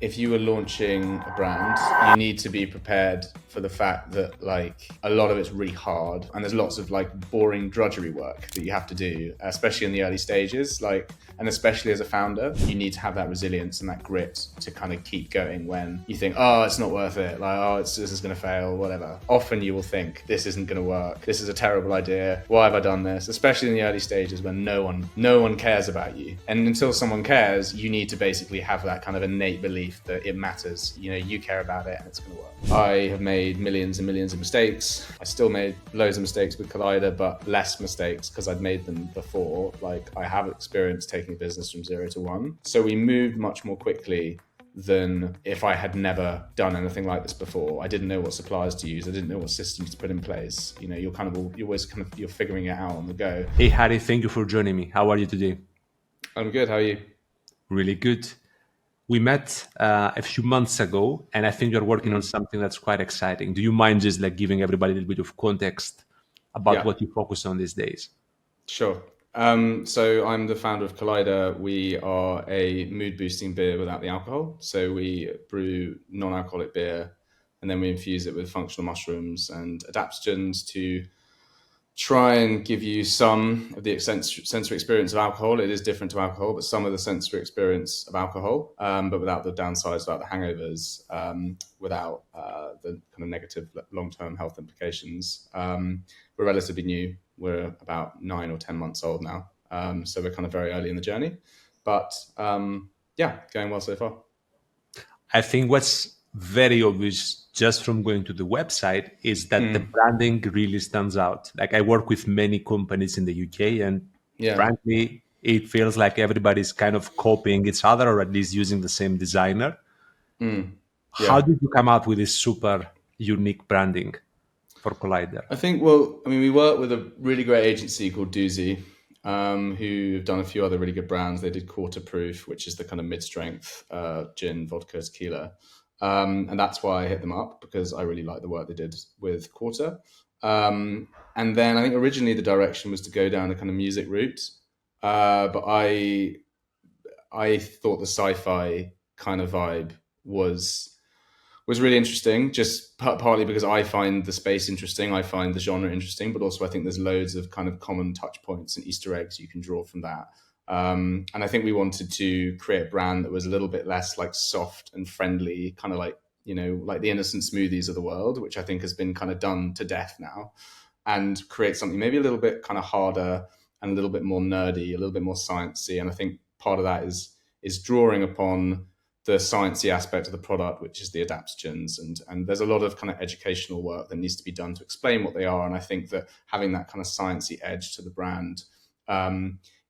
if you were launching a brand, you need to be prepared for the fact that like a lot of it's really hard and there's lots of like boring drudgery work that you have to do, especially in the early stages. Like, and especially as a founder, you need to have that resilience and that grit to kind of keep going when you think, oh, it's not worth it. Like, oh, this is going to fail, whatever. Often you will think this isn't going to work. This is a terrible idea. Why have I done this? Especially in the early stages when no one cares about you. And until someone cares, you need to basically have that kind of innate belief that it matters. You know, you care about it and it's going to work. I have made millions and millions of mistakes. I still made loads of mistakes with Collider, but less mistakes because I'd made them before. Like, I have experience taking a business from 0 to 1. So we moved much more quickly than if I had never done anything like this before. I didn't know what suppliers to use. I didn't know what systems to put in place. You know, you're figuring it out on the go. Hey, Harry, thank you for joining me. How are you today? I'm good. How are you? Really good. We met a few months ago, and I think you're working on something that's quite exciting. Do you mind just like giving everybody a little bit of context about what you focus on these days? Sure. So I'm the founder of Collider. We are a mood boosting beer without the alcohol. So we brew non-alcoholic beer and then we infuse it with functional mushrooms and adaptogens to try and give you some of the sensory experience of alcohol. It is different to alcohol, but some of the sensory experience of alcohol, but without the downsides, without the hangovers, without the kind of negative long-term health implications. We're relatively new. We're about 9 or 10 months old now. So we're kind of very early in the journey, but going well so far. I think what's very obvious just from going to the website is that the branding really stands out. Like, I work with many companies in the UK, and frankly, it feels like everybody's kind of copying each other, or at least using the same designer. How did you come up with this super unique branding for Collider? I think, we work with a really great agency called Doozy, who've done a few other really good brands. They did Quarter Proof, which is the kind of mid-strength gin, vodka, tequila. And that's why I hit them up, because I really like the work they did with Quarter. And then I think originally the direction was to go down the kind of music route. But I thought the sci-fi kind of vibe was really interesting, just partly because I find the space interesting, I find the genre interesting, but also I think there's loads of kind of common touch points and Easter eggs you can draw from that. And I think we wanted to create a brand that was a little bit less like soft and friendly, kind of like, you know, like the innocent smoothies of the world, which I think has been kind of done to death now, and create something maybe a little bit kind of harder and a little bit more nerdy, a little bit more sciencey. And I think part of that is drawing upon the sciencey aspect of the product, which is the adaptogens. And there's a lot of kind of educational work that needs to be done to explain what they are. And I think that having that kind of sciencey edge to the brand,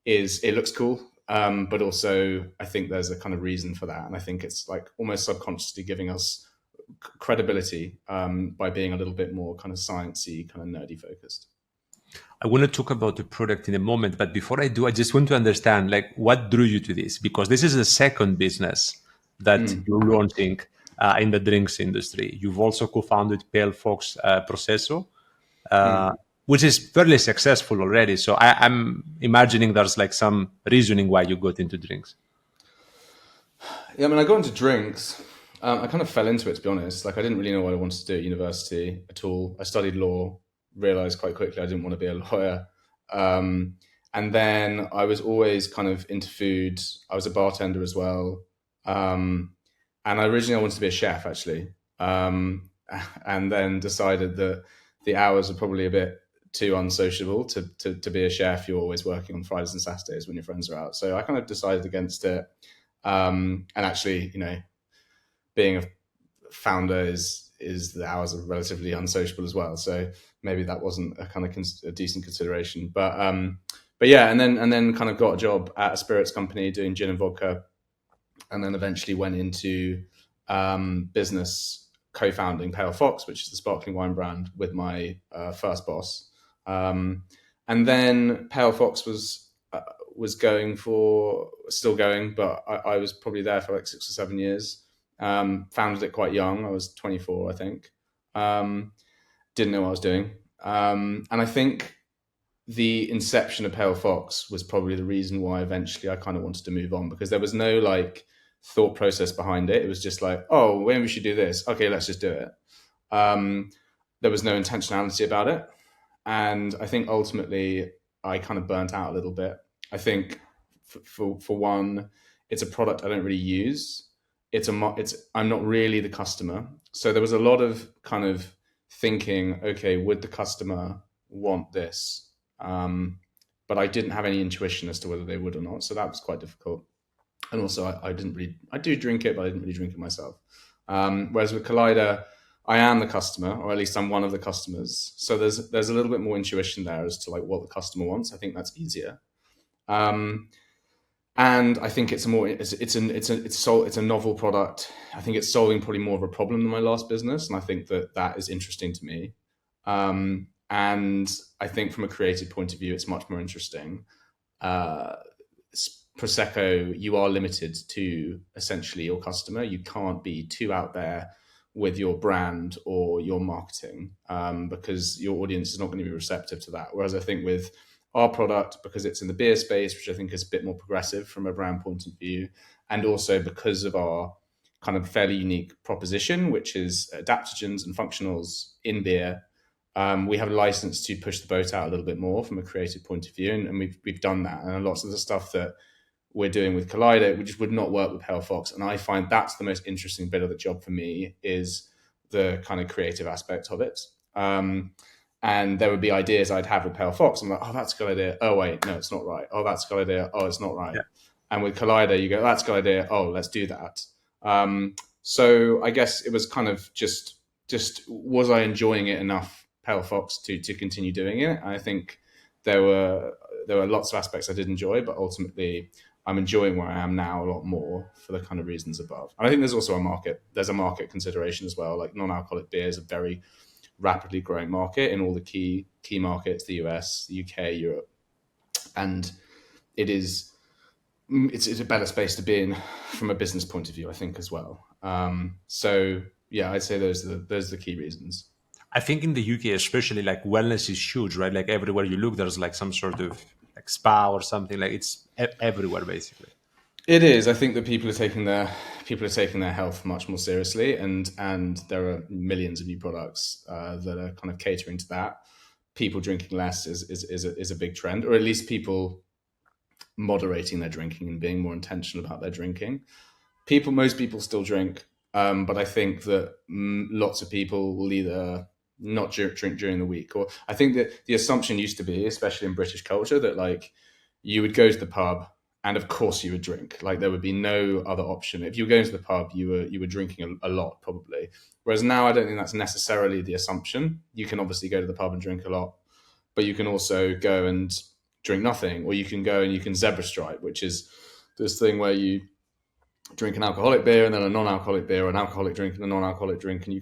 it looks cool, but also I think there's a kind of reason for that. And I think it's like almost subconsciously giving us credibility by being a little bit more kind of sciencey, kind of nerdy focused. I want to talk about the product in a moment, but before I do, I just want to understand like what drew you to this, because this is the second business that you're launching in the drinks industry. You've also co-founded Pale Fox Processo, which is fairly successful already. So I'm imagining there's like some reasoning why you got into drinks. Yeah, I mean, I got into drinks. I kind of fell into it, to be honest. Like, I didn't really know what I wanted to do at university at all. I studied law, realized quite quickly I didn't want to be a lawyer. And then I was always kind of into food. I was a bartender as well. And originally I wanted to be a chef, actually. And then decided that the hours were probably a bit too unsociable to be a chef. You're always working on Fridays and Saturdays when your friends are out. So I kind of decided against it. And actually, you know, being a founder is the hours are relatively unsociable as well. So maybe that wasn't a kind of a decent consideration. But yeah, and then kind of got a job at a spirits company doing gin and vodka, and then eventually went into business co-founding Pale Fox, which is the sparkling wine brand, with my first boss. And then Pale Fox was still going, but I was probably there for like 6 or 7 years. Founded it quite young. I was 24, I think. Didn't know what I was doing. And I think the inception of Pale Fox was probably the reason why eventually I kind of wanted to move on, because there was no like thought process behind it. It was just like, oh, maybe we should do this. Okay, let's just do it. There was no intentionality about it. And I think ultimately I kind of burnt out a little bit. I think for one, it's a product I don't really use. I'm not really the customer. So there was a lot of kind of thinking, okay, would the customer want this? But I didn't have any intuition as to whether they would or not. So that was quite difficult. And also I do drink it, but I didn't really drink it myself. Whereas with Collider, I am the customer, or at least I'm one of the customers. So there's a little bit more intuition there as to like what the customer wants. I think that's easier. And I think it's a novel product. I think it's solving probably more of a problem than my last business, and I think that is interesting to me. And I think from a creative point of view, it's much more interesting. Prosecco, you are limited to essentially your customer. You can't be too out there with your brand or your marketing because your audience is not going to be receptive to that. Whereas I think with our product, because it's in the beer space, which I think is a bit more progressive from a brand point of view, and also because of our kind of fairly unique proposition, which is adaptogens and functionals in beer, we have a license to push the boat out a little bit more from a creative point of view, and we've done that. And lots of the stuff that we're doing with Collider, we just would not work with Pale Fox. And I find that's the most interesting bit of the job for me, is the kind of creative aspect of it. And there would be ideas I'd have with Pale Fox. I'm like, oh, that's a good idea. Oh, wait, no, it's not right. Oh, that's a good idea. Oh, it's not right. Yeah. And with Collider, you go, that's a good idea. Oh, let's do that. So I guess it was kind of just was I enjoying it enough, Pale Fox, to continue doing it? I think there were lots of aspects I did enjoy, but ultimately I'm enjoying where I am now a lot more for the kind of reasons above. And I think there's also there's a market consideration as well. Like non-alcoholic beer is a very rapidly growing market in all the key markets, the US, the UK, Europe. And it's a better space to be in from a business point of view, I think, as well. So yeah, I'd say those are the key reasons. I think in the UK, especially, like wellness is huge, right? Like everywhere you look, there's like some sort of like spa or something. Like it's everywhere, basically. It is. I think that people are taking their health much more seriously, and there are millions of new products that are kind of catering to that. People drinking less is a big trend, or at least people moderating their drinking and being more intentional about their drinking. Most people still drink, but I think that lots of people will either not drink during the week, or I think that the assumption used to be, especially in British culture, that like you would go to the pub and of course you would drink. Like there would be no other option. If you were going to the pub, you were drinking a lot probably. Whereas now I don't think that's necessarily the assumption. You can obviously go to the pub and drink a lot, but you can also go and drink nothing, or you can go and you can zebra stripe, which is this thing where you drink an alcoholic beer and then a non-alcoholic beer, or an alcoholic drink and a non-alcoholic drink, and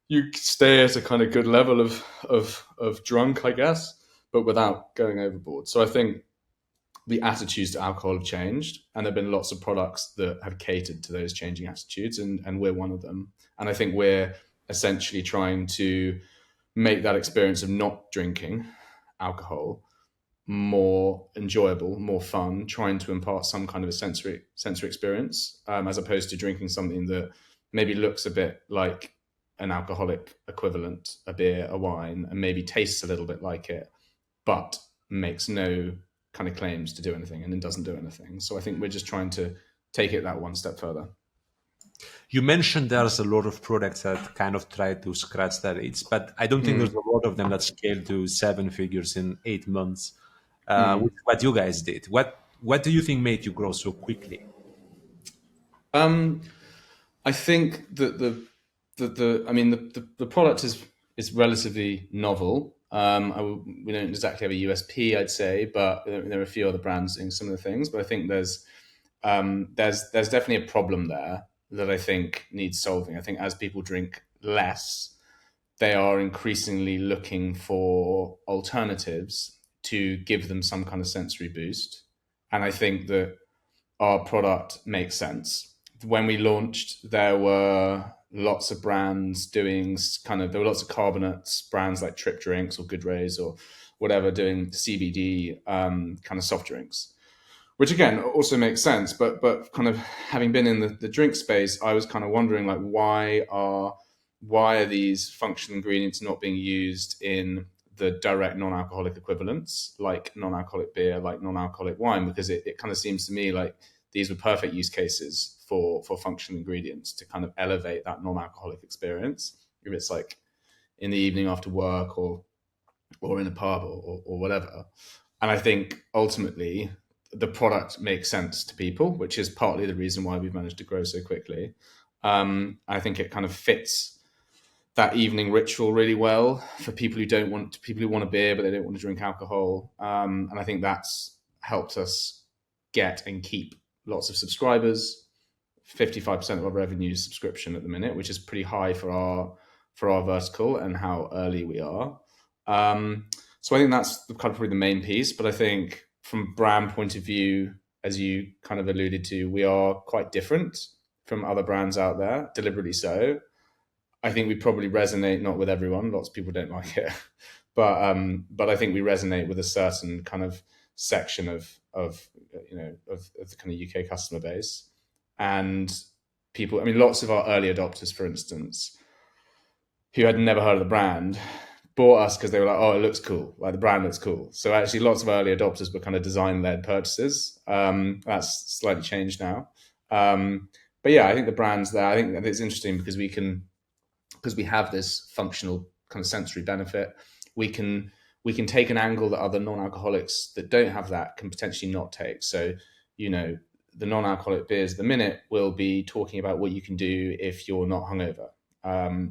you stay at a kind of good level of drunk, I guess, but without going overboard. So I think the attitudes to alcohol have changed, and there have been lots of products that have catered to those changing attitudes, and we're one of them. And I think we're essentially trying to make that experience of not drinking alcohol more enjoyable, more fun, trying to impart some kind of a sensory experience, as opposed to drinking something that maybe looks a bit like an alcoholic equivalent, a beer, a wine, and maybe tastes a little bit like it, but makes no kind of claims to do anything, and it doesn't do anything. So I think we're just trying to take it that one step further. You mentioned there's a lot of products that kind of try to scratch that itch, but I don't think there's a lot of them that scale to 7 figures in 8 months, which is what you guys did. What do you think made you grow so quickly? I think that the product is relatively novel. We don't exactly have a USP, I'd say, but there are a few other brands doing similar things. But I think there's definitely a problem there that I think needs solving. I think as people drink less, they are increasingly looking for alternatives to give them some kind of sensory boost. And I think that our product makes sense. When we launched, there were lots of brands doing there were lots of carbonates, brands like Trip Drinks or Good Rays or whatever, doing CBD kind of soft drinks, which again also makes sense. But kind of having been in the drink space, I was kind of wondering like why are these functional ingredients not being used in the direct non-alcoholic equivalents, like non-alcoholic beer, like non-alcoholic wine, because it kind of seems to me like these were perfect use cases for functional ingredients to kind of elevate that non-alcoholic experience. If it's like in the evening after work or in a pub or whatever. And I think ultimately the product makes sense to people, which is partly the reason why we've managed to grow so quickly. I think it kind of fits that evening ritual really well for people who want a beer but they don't want to drink alcohol, and I think that's helped us get and keep lots of subscribers. 55% of our revenue is subscription at the minute, which is pretty high for our vertical and how early we are. So I think that's kind of probably the main piece. But I think from brand point of view, as you kind of alluded to, we are quite different from other brands out there, deliberately so. I think we probably resonate not with everyone. Lots of people don't like it, but I think we resonate with a certain kind of section of the kind of UK customer base. And people, I mean, lots of our early adopters, for instance, who had never heard of the brand, bought us because they were like, oh, it looks cool. Like the brand looks cool. So actually lots of early adopters were kind of design-led purchases. That's slightly changed now. But yeah, I think the brand's there. I think that it's interesting because we have this functional kind of sensory benefit. We can take an angle that other non-alcoholics that don't have that can potentially not take. So, the non-alcoholic beers at the minute will be talking about what you can do if you're not hungover.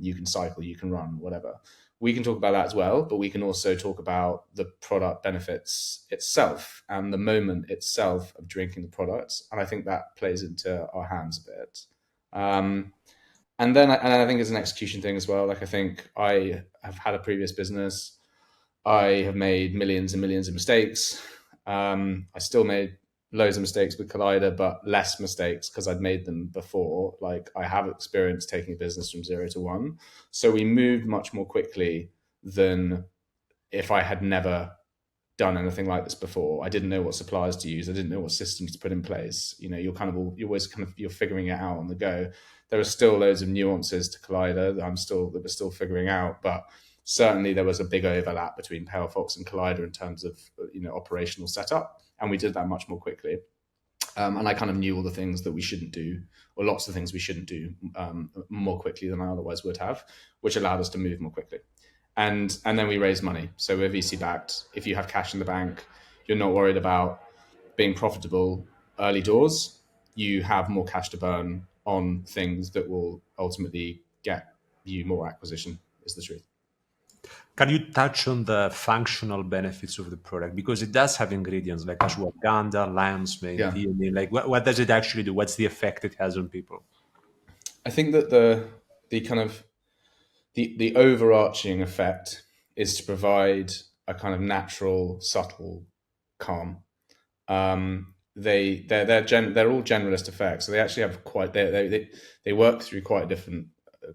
You can cycle, you can run, whatever. We can talk about that as well, but we can also talk about the product benefits itself and the moment itself of drinking the product. And I think that plays into our hands a bit. And then I think it's an execution thing as well. Like I think I have had a previous business. I have made millions and millions of mistakes. I still made loads of mistakes with Collider, but less mistakes because I'd made them before. Like I have experience taking a business from 0 to 1. So we moved much more quickly than if I had never done anything like this before. I didn't know what suppliers to use. I didn't know what systems to put in place. You're figuring it out on the go. There are still loads of nuances to Collider that we're still figuring out, but certainly there was a big overlap between Pale Fox and Collider in terms of operational setup, and we did that much more quickly. And I kind of knew all the things that we shouldn't do, or lots of things we shouldn't do, more quickly than I otherwise would have, which allowed us to move more quickly. And then we raised money. So we're VC backed. If you have cash in the bank, you're not worried about being profitable early doors. You have more cash to burn on things that will ultimately get you more acquisition, is the truth. Can you touch on the functional benefits of the product? Because it does have ingredients like ashwagandha, lion's mane, theanine. Like what does it actually do? What's the effect it has on people? I think that the kind of the overarching effect is to provide a kind of natural, subtle calm. They're all generalist effects, so they actually have quite they work through quite a different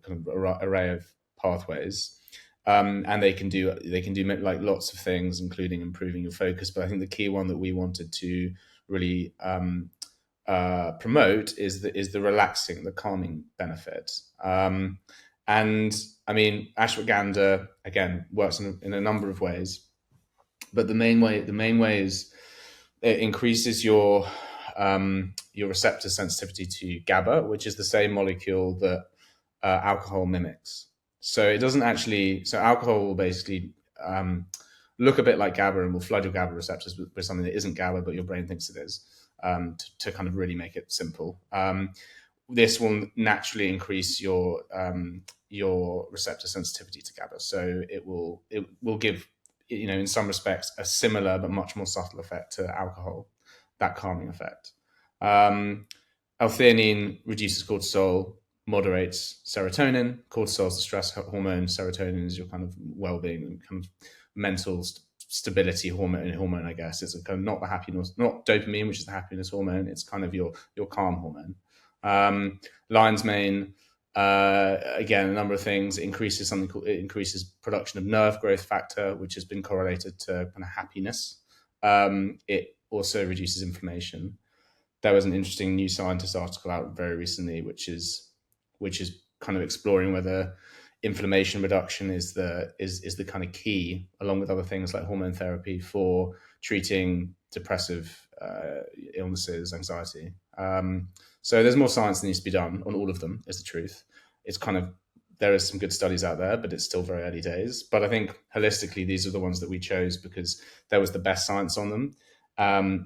kind of array of pathways, and they can do like lots of things, including improving your focus. But I think the key one that we wanted to really promote is the relaxing, the calming benefit. And I mean, ashwagandha again works in a number of ways, but the main way is it increases your receptor sensitivity to GABA, which is the same molecule that alcohol mimics. So it doesn't actually. So alcohol will basically look a bit like GABA and will flood your GABA receptors with something that isn't GABA, but your brain thinks it is. To kind of really make it simple. This will naturally increase your receptor sensitivity to GABA. So it will give, in some respects, a similar but much more subtle effect to alcohol, that calming effect. L-theanine reduces cortisol, moderates serotonin. Cortisol is the stress hormone. Serotonin is your kind of well-being and kind of mental stability hormone, I guess. It's kind of not the happiness, not dopamine, which is the happiness hormone. It's kind of your calm hormone. Lion's mane, again, a number of things. It increases production of nerve growth factor, which has been correlated to kind of happiness. It also reduces inflammation. There was an interesting New Scientist article out very recently, which is kind of exploring whether inflammation reduction is the kind of key, along with other things like hormone therapy, for treating depressive illnesses, anxiety. So there's more science that needs to be done on all of them, is the truth. It's kind of, there is some good studies out there, but it's still very early days. But I think holistically, these are the ones that we chose because there was the best science on them,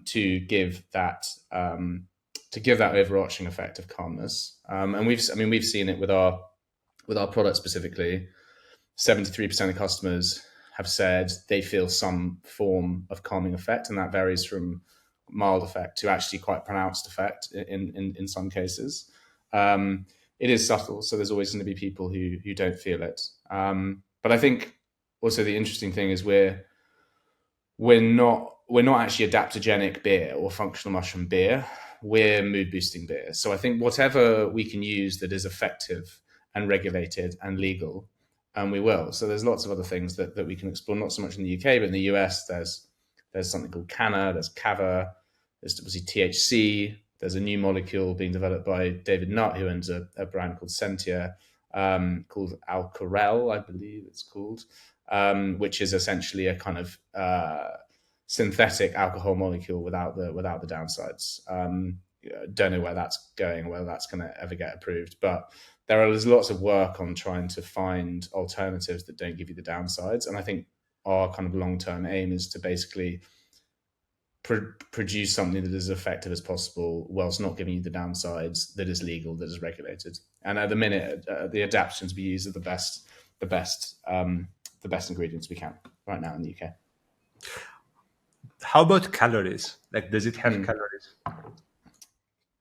to give that overarching effect of calmness. And we've seen it with our product specifically. 73% of customers have said they feel some form of calming effect, and that varies from mild effect to actually quite pronounced effect in some cases. It is subtle, so there's always going to be people who don't feel it. But I think also the interesting thing is we're not actually adaptogenic beer or functional mushroom beer. We're mood boosting beer. So I think whatever we can use that is effective and regulated and legal, and we will. So there's lots of other things that we can explore, not so much in the UK, but in the US, there's something called Canna, there's Kava, there's obviously THC. There's a new molecule being developed by David Nutt, who owns a brand called Sentia, called Alcorel, I believe it's called, which is essentially a kind of synthetic alcohol molecule without the downsides. Don't know where that's going, whether that's going to ever get approved, but there's lots of work on trying to find alternatives that don't give you the downsides. And I think our kind of long-term aim is to basically produce something that is as effective as possible whilst not giving you the downsides, that is legal, that is regulated. And at the minute, the adaptogens we use are the best ingredients we can right now in the UK. How about calories? Like, does it have calories?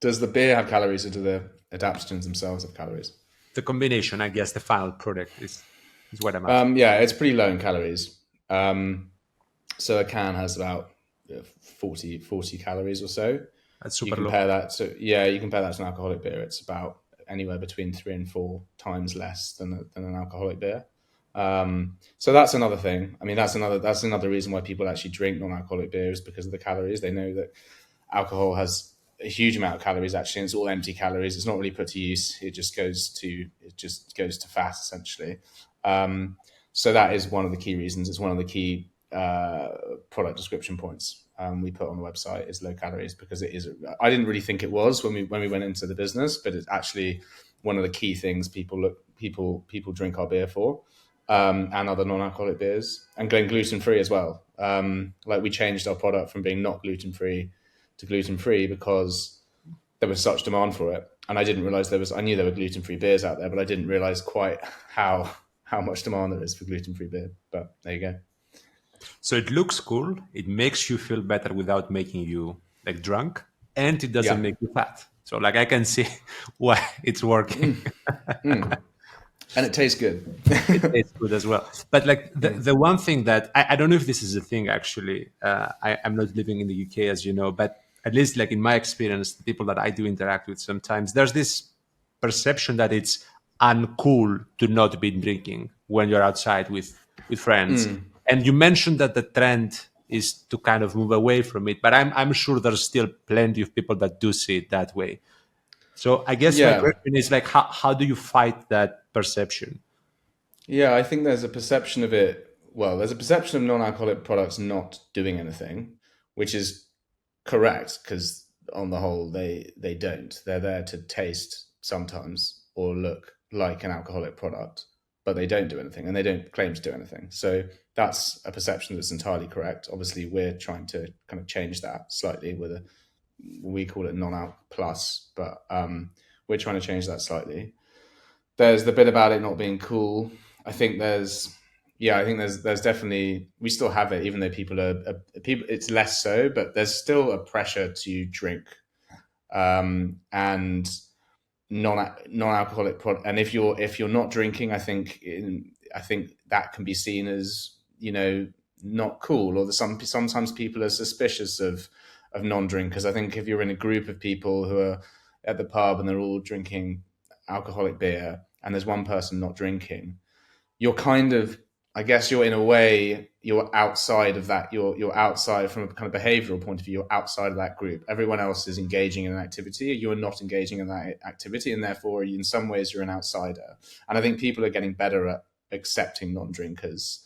Does the beer have calories, or do the adaptogens themselves have calories? The combination, I guess, the final product is what I'm asking. Yeah, it's pretty low in calories. So a can has about 40 calories or so. That's super you low. compare that to an alcoholic beer. It's about anywhere between 3 and 4 times less than an alcoholic beer. So that's another thing. I mean, that's another reason why people actually drink non-alcoholic beers, because of the calories. They know that alcohol has a huge amount of calories, actually, and it's all empty calories. It's not really put to use. It just goes to fat, essentially. So that is one of the key reasons. It's one of the key product description points we put on the website, is low calories, because it is. I didn't really think it was when we went into the business, but it's actually one of the key things people drink our beer for, and other non-alcoholic beers, and going gluten-free as well. Like, we changed our product from being not gluten-free to gluten-free because there was such demand for it, and I didn't realize I knew there were gluten-free beers out there, but I didn't realize quite how much demand there is for gluten-free beer. But there you go. So it looks cool. It makes you feel better without making you like drunk, and it doesn't make you fat. So like, I can see why it's working. And it tastes good. It tastes good as well. But like the one thing that I don't know if this is a thing, actually. I'm not living in the UK, as you know, but at least like in my experience, the people that I do interact with, sometimes there's this perception that it's uncool to not be drinking when you're outside with friends. And you mentioned that the trend is to kind of move away from it, but I'm sure there's still plenty of people that do see it that way. So I guess my question is, like, how do you fight that perception? Yeah, I think there's a perception of it. Well, there's a perception of non-alcoholic products not doing anything, which is correct, because on the whole, they don't. They're there to taste sometimes or look like an alcoholic product, but they don't do anything, and they don't claim to do anything. So that's a perception that's entirely correct. Obviously, we're trying to kind of change that slightly with we call it non-alc plus, but we're trying to change that slightly. There's the bit about it not being cool. I think there's definitely, we still have it, even though people it's less so, but there's still a pressure to drink, and non-alcoholic product. And if you're not drinking, I think that can be seen as, not cool, or sometimes people are suspicious of non-drinkers. I think if you're in a group of people who are at the pub and they're all drinking alcoholic beer, and there's one person not drinking, you're kind of, I guess you're in a way, you're outside of that. You're outside from a kind of behavioral point of view. You're outside of that group. Everyone else is engaging in an activity. You're not engaging in that activity, and therefore, in some ways, you're an outsider. And I think people are getting better at accepting non-drinkers,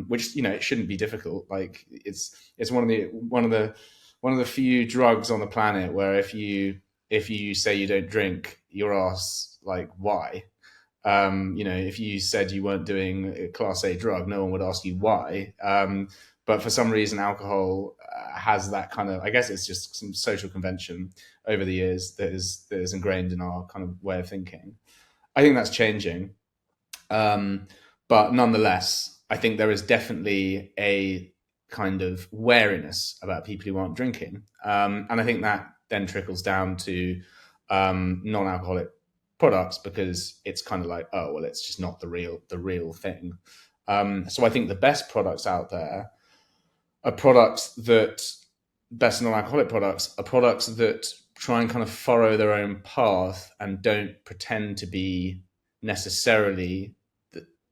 which, it shouldn't be difficult. Like it's one of the few drugs on the planet where if you say you don't drink, you're asked like why. If you said you weren't doing a class A drug, no one would ask you why. But for some reason, alcohol has that kind of, I guess it's just some social convention over the years that is ingrained in our kind of way of thinking. I think that's changing. But nonetheless, I think there is definitely a kind of wariness about people who aren't drinking. And I think that then trickles down to non-alcoholic products, because it's kind of like, oh, well, it's just not the real thing. So I think the best products out there are best non-alcoholic products are products that try and kind of follow their own path and don't pretend to be necessarily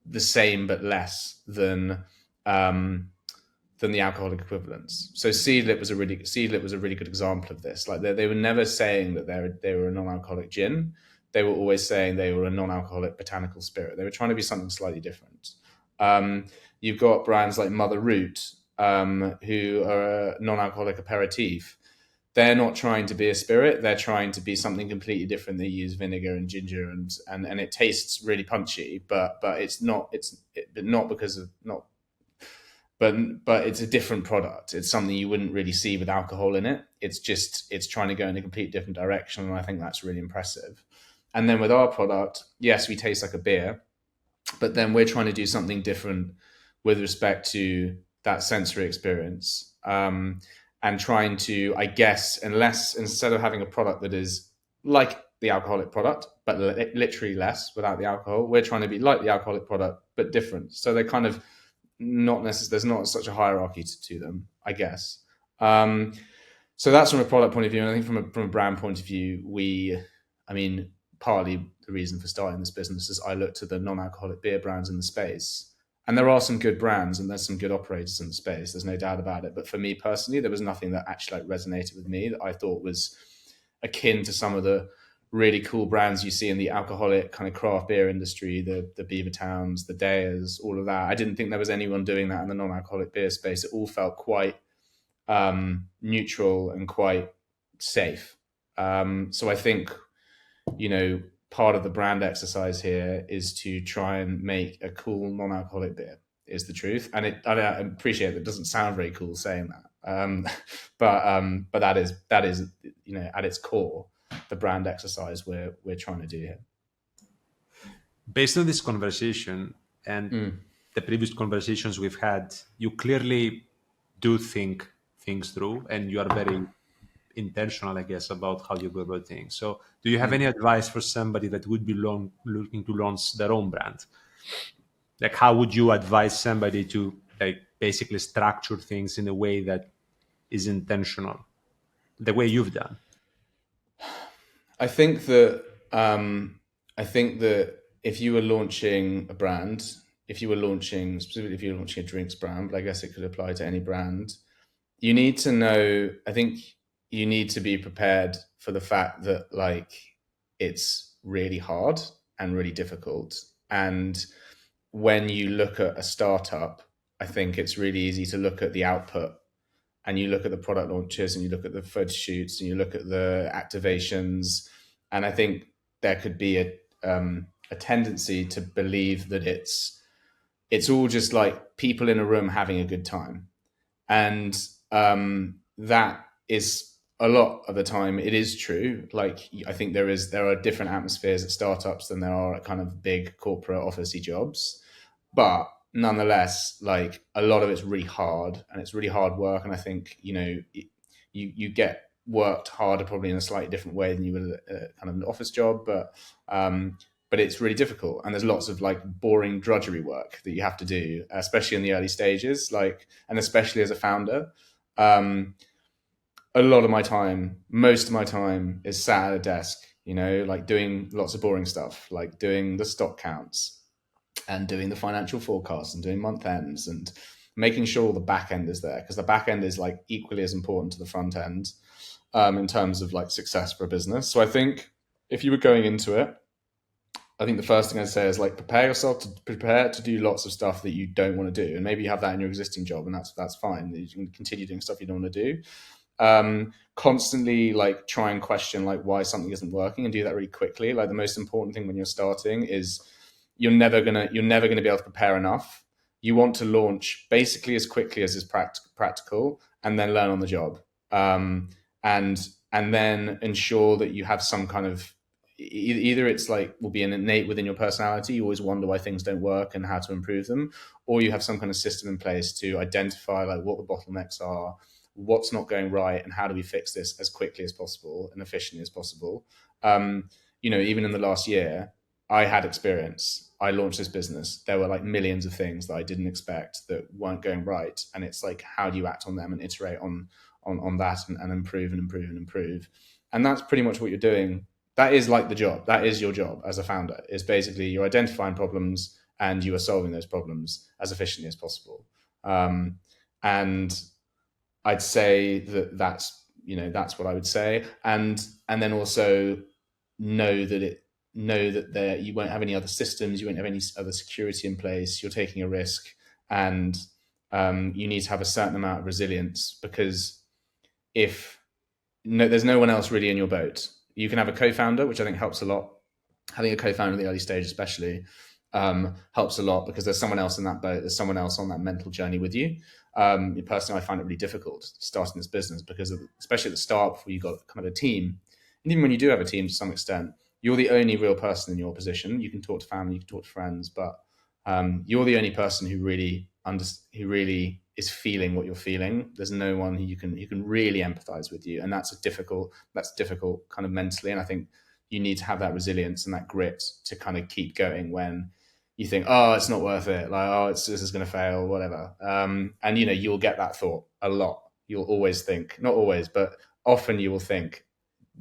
the same but less than the alcoholic equivalents. So Seedlip was a really good example of this. Like they were never saying that they were a non-alcoholic gin. They were always saying they were a non-alcoholic botanical spirit. They were trying to be something slightly different. You've got brands like Mother Root, who are a non-alcoholic aperitif. They're not trying to be a spirit. They're trying to be something completely different. They use vinegar and ginger, and it tastes really punchy, but it's not but it's a different product. It's something you wouldn't really see with alcohol in it. It's trying to go in a complete different direction, and I think that's really impressive. And then with our product, yes, we taste like a beer, but then we're trying to do something different with respect to that sensory experience. And trying to, I guess, instead of having a product that is like the alcoholic product, but literally less without the alcohol, we're trying to be like the alcoholic product, but different. So they're kind of not necessarily, there's not such a hierarchy to them, I guess. So that's from a product point of view. And I think from a brand point of view, partly the reason for starting this business is I looked to the non-alcoholic beer brands in the space. And there are some good brands and there's some good operators in the space. There's no doubt about it. But for me personally, there was nothing that actually resonated with me that I thought was akin to some of the really cool brands you see in the alcoholic kind of craft beer industry, the Beavertowns, the Deyers, all of that. I didn't think there was anyone doing that in the non-alcoholic beer space. It all felt quite neutral and quite safe. So I think, part of the brand exercise here is to try and make a cool non-alcoholic beer, is the truth. And I appreciate that it doesn't sound very cool saying that. But that is, at its core, the brand exercise we're trying to do here. Based on this conversation and the previous conversations we've had, you clearly do think things through, and you are very intentional, I guess, about how you go about things. So do you have any advice for somebody that would be looking to launch their own brand? Like, how would you advise somebody to basically structure things in a way that is intentional, the way you've done? I think that if you were launching a brand, specifically if you're launching a drinks brand, but I guess it could apply to any brand, you need to know, I think you need to be prepared for the fact that it's really hard and really difficult. And when you look at a startup, I think it's really easy to look at the output, and you look at the product launches, and you look at the photo shoots, and you look at the activations. And I think there could be a tendency to believe that it's all just like people in a room having a good time. And that is, a lot of the time, it is true. I think there are different atmospheres at startups than there are at kind of big corporate officey jobs. But nonetheless, a lot of it's really hard, and it's really hard work. And I think, you get worked harder probably in a slightly different way than you would at kind of an office job. But it's really difficult. And there's lots of boring drudgery work that you have to do, especially in the early stages, and especially as a founder. Most of my time is sat at a desk, doing lots of boring stuff, doing the stock counts and doing the financial forecasts and doing month ends and making sure all the back end is there, because the back end is like equally as important to the front end in terms of like success for a business. So I think if you were going into it, I think the first thing I'd say is like prepare to do lots of stuff that you don't want to do, and maybe you have that in your existing job, and that's fine. You can continue doing stuff you don't want to do. Constantly like try and question like why something isn't working, and do that really quickly. Like the most important thing when you're starting is you're never gonna be able to prepare enough. You want to launch basically as quickly as is practical, and then learn on the job, and then ensure that you have some kind of either it's like will be an innate within your personality. You always wonder why things don't work and how to improve them, or you have some kind of system in place to identify like what the bottlenecks are, what's not going right, and how do we fix this as quickly as possible and efficiently as possible. Even in the last year, I had experience. I launched this business. There were like millions of things that I didn't expect that weren't going right. And it's like, how do you act on them and iterate on that and improve and improve and improve? And that's pretty much what you're doing. That is like the job. That is your job as a founder, is basically you're identifying problems and you are solving those problems as efficiently as possible. And I'd say that's what I would say. And then also know that there you won't have any other systems, you won't have any other security in place. You're taking a risk, and you need to have a certain amount of resilience, because there's no one else really in your boat. You can have a co-founder, which I think helps a lot. Having a co-founder in the early stage especially helps a lot, because there's someone else in that boat. There's someone else on that mental journey with you. Personally, I find it really difficult starting this business because especially at the start, before you got kind of a team, and even when you do have a team to some extent, you're the only real person in your position. You can talk to family, you can talk to friends, but you're the only person who really is feeling what you're feeling. There's no one who you can really empathize with you, and that's difficult kind of mentally. And I think you need to have that resilience and that grit to kind of keep going when you think, oh, it's not worth it, like, oh, this is going to fail, whatever. And you'll get that thought a lot. You'll always think, not always, but often you will think,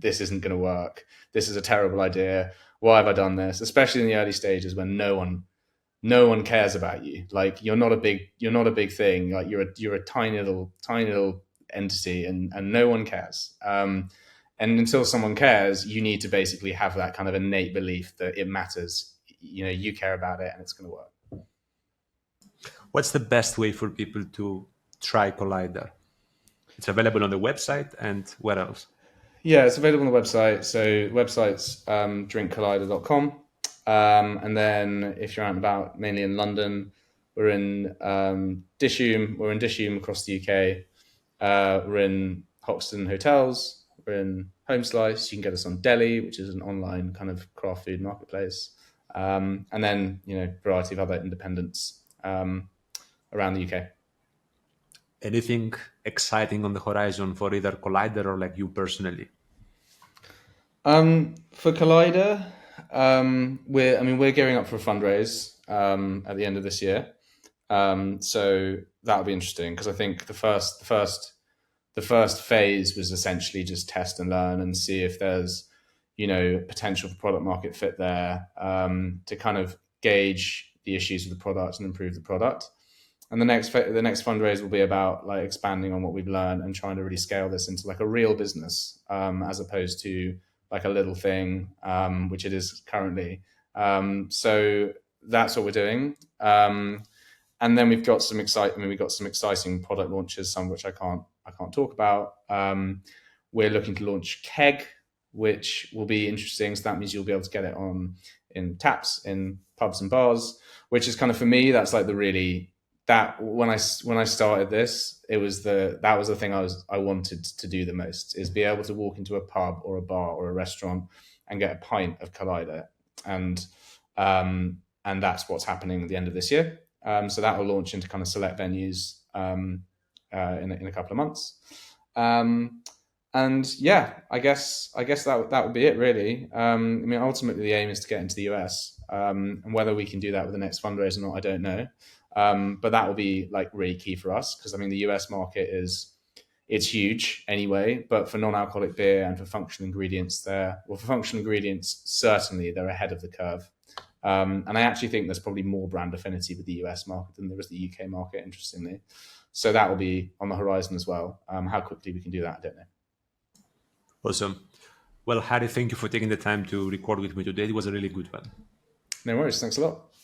this isn't going to work. This is a terrible idea. Why have I done this? Especially in the early stages when no one cares about you. Like you're not a big thing. Like you're a tiny little entity, and no one cares. And until someone cares, you need to basically have that kind of innate belief that it matters. You care about it and it's going to work. What's the best way for people to try Collider? It's available on the website, and where else? Yeah, it's available on the website. So website's drinkcollider.com. And then if you're out and about, mainly in London, we're in Dishoom. We're in Dishoom across the UK. We're in Hoxton Hotels. We're in Home Slice. You can get us on Deli, which is an online kind of craft food marketplace. And then, variety of other independents around the UK. Anything exciting on the horizon for either Collider or like you personally? For Collider, we're gearing up for a fundraise at the end of this year. So that'll be interesting, because I think the first phase was essentially just test and learn and see if there's potential for product market fit there, to kind of gauge the issues with the product and improve the product. And the next fundraise will be about like expanding on what we've learned and trying to really scale this into like a real business, as opposed to like a little thing, which it is currently. So that's what we're doing. And then we've got some exciting product launches, some of which I can't talk about. We're looking to launch Keg, which will be interesting. So that means you'll be able to get it in taps, in pubs and bars, which is kind of, for me, that's like that when I started this, that was the thing I wanted to do the most, is be able to walk into a pub or a bar or a restaurant and get a pint of Collider, and that's what's happening at the end of this year. So that will launch into kind of select venues in a couple of months. And yeah, I guess that would be it really. Ultimately the aim is to get into the US, and whether we can do that with the next fundraiser or not, I don't know. But that will be like really key for us, because the US market it's huge anyway, but for non-alcoholic beer and for functional ingredients, certainly they're ahead of the curve. And I actually think there's probably more brand affinity with the US market than there is the UK market, interestingly. So that will be on the horizon as well. How quickly we can do that, I don't know. Awesome. Well, Harry, thank you for taking the time to record with me today. It was a really good one. No worries. Thanks a lot.